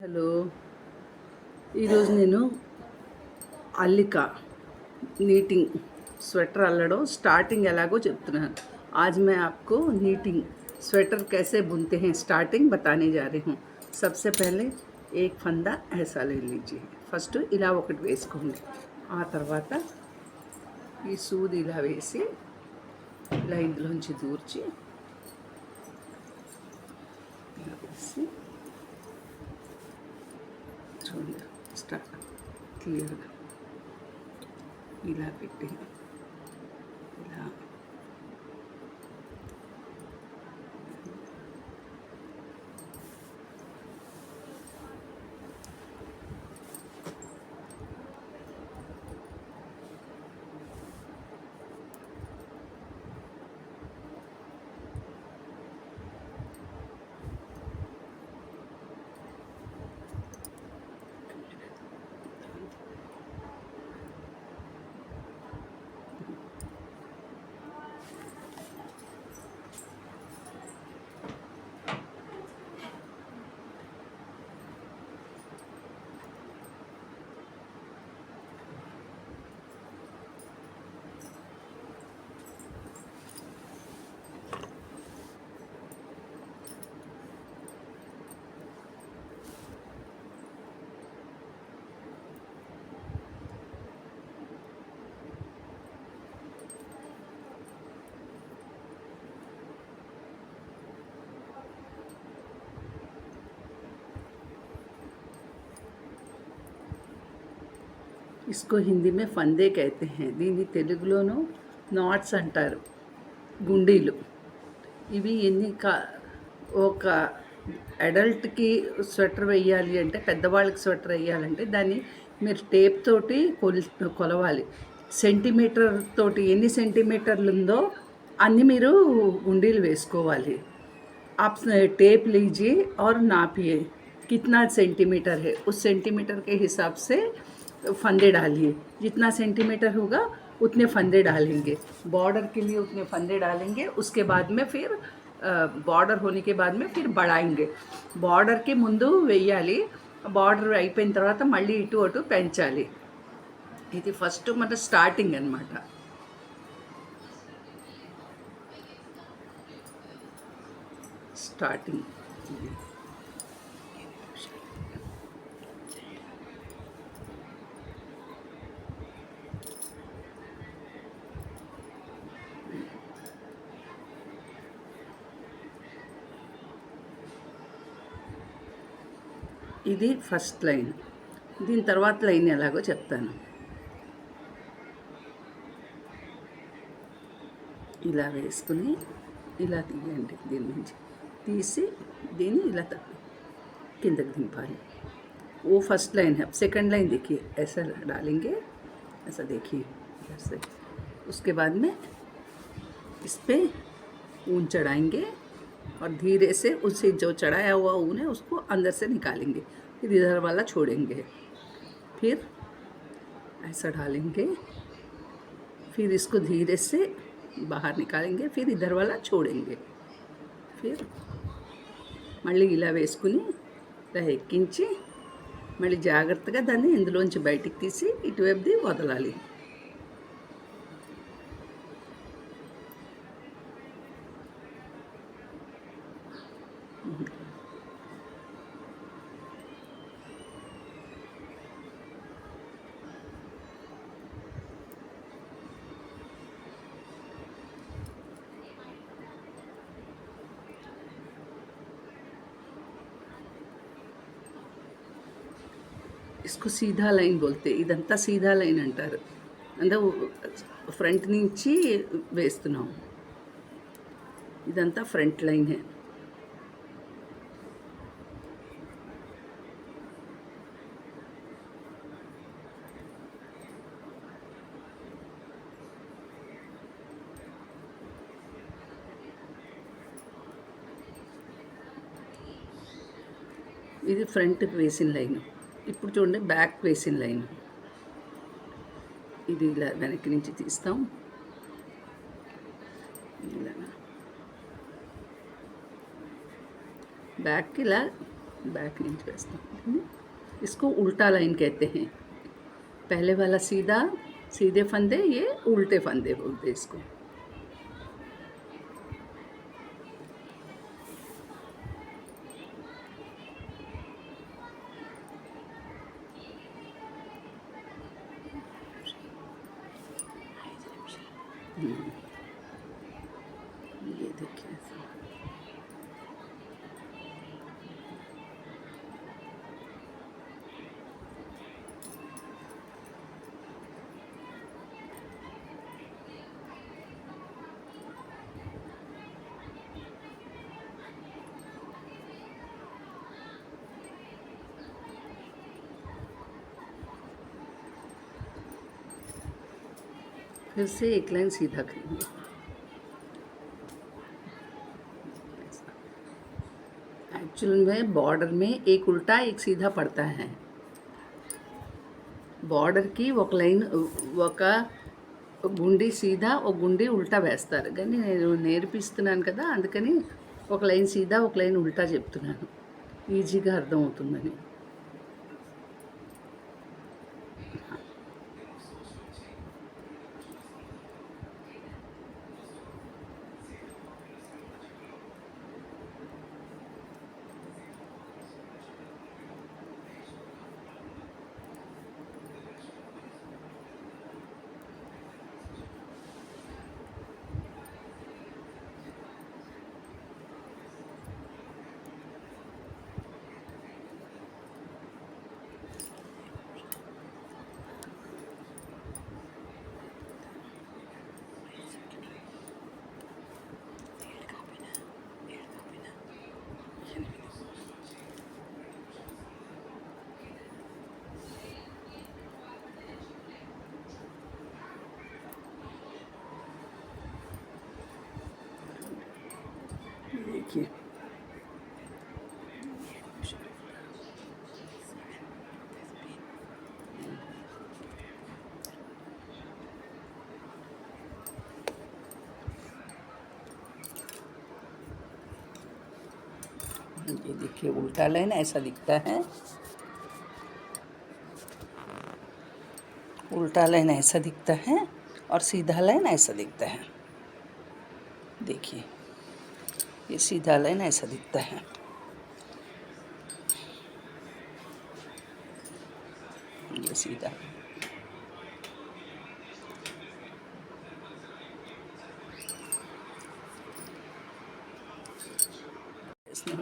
Hello, ఈరోజు నేను అల్లిక नीटिंग स्वेटर अल्लड़ो स्टार्टिंग एलागो చెప్తున్నాను। आज मैं आपको नीटिंग स्वेटर कैसे बुनते हैं स्टार्टिंग बताने जा रही हूँ। सबसे पहले एक फंदा ऐसा ले लीजिए। फस्ट ఇలా ఒకటి వేసుకోండి। ఆ తర్వాత ఈ సూది ఇలా వేసి ఇలా ఇందులోంచి దూర్చి ఇలా వేసి చూడండి స్టార్ట్ క్లియర్గా ఇలా పెట్టి ఇలా इसको हिंदी में फंदे कहते हैं। దీన్ని తెలుగులోనూ నాట్స్ అంటారు, గుండీలు। ఇవి ఒక అడల్ట్కి స్వెటర్ వేయాలి అంటే, పెద్దవాళ్ళకి స్వెటర్ వేయాలంటే దాన్ని మీరు టేప్ తోటి కొలవాలి। సెంటీమీటర్ తోటి ఎన్ని సెంటీమీటర్లు ఉందో అన్ని మీరు గుండీలు వేసుకోవాలి। आप टेप लीजिए और नापिए कितना सेंटीमीटर है, उस सेंटीमीटर के हिसाब से फंदे डालिए। जितना सेंटीमीटर होगा उतने फंदे डालेंगे। बॉर्डर के लिए उतने फंदे डालेंगे। उसके बाद में फिर बॉर्डर होने के बाद में फिर बढ़ाएंगे। बॉर्डर के ముందు వేయాలి, బార్డర్ అయిపోయిన తర్వాత మళ్ళీ ఇటు అటు పెంచాలి। ఇది ఫస్ట్ మన స్టార్టింగ్ అన్నమాట। స్టార్టింగ్ ఇది ఫస్ట్ లైన్। దీని తర్వాత లైన్ ఎలాగో చెప్తాను। ఇలా వేసుకుని ఇలా తీయండి, దీని నుంచి తీసి దీన్ని ఇలా కిందకి దింపాలి। वो फर्स्ट लाइन है। सेकंड लाइन देखिए, ऐसा डालेंगे, ऐसा देखिए ऐसे। उसके बाद में इस पर ऊन चढ़ाएंगे और धीरे से उससे जो चढ़ाया हुआ ऊन है उसको अंदर से निकालेंगे। फिर इधर वाला छोड़ेंगे, फिर ऐसा डालेंगे, फिर इसको धीरे से बाहर निकालेंगे, फिर इधर वाला छोड़ेंगे। फिर మళ్ళీ ఇలా వేసుకుని ఇలా ఎక్కించి మళ్ళీ జాగ్రత్తగా దాన్ని ఇందులోంచి బయటికి తీసి ఇటువైపుది వదలాలి। इसको सीधा लाइन बोलते, ఇదంతా సీదా లైన్ అంటారు। అంటే ఫ్రంట్ నుంచి వేస్తున్నాం, ఇదంతా ఫ్రంట్ లైన్ है। ఇది ఫ్రంట్ వేసిన లైన్। ఇప్పుడు చూడండి బ్యాక్ వేసిన లైన్। ఇది ఇలా వెనక్కి నుంచి తీస్తాం, ఇలా బ్యాక్ ఇలా बैक इंच वेस्ता इसको उल्टा लाइन कहते हैं। पहले वाला सीधा सीधे फंदे, ये उल्टे फंदे बोलते इसको। ये देखिए ऐसे। फिर से एक लाइन सीधा करेंगे। एक्चुअल में बॉर्डर में एक उल्टा एक सीधा पड़ता है। బార్డర్కి ఒక లైన్, ఒక గుండి సీదా ఒక గుండి ఉల్టా వేస్తారు, కానీ నేను నేర్పిస్తున్నాను కదా, అందుకని ఒక లైన్ సీదా ఒక లైన్ ఉల్టా చెప్తున్నాను, ఈజీగా అర్థమవుతుందని. देखिए ये देखिए उल्टा लाइन ऐसा दिखता है, उल्टा लाइन ऐसा दिखता है और सीधा लाइन ऐसा दिखता है। देखिए ये सीधा लाइन ऐसा दिखता है। ये सीधा इसमें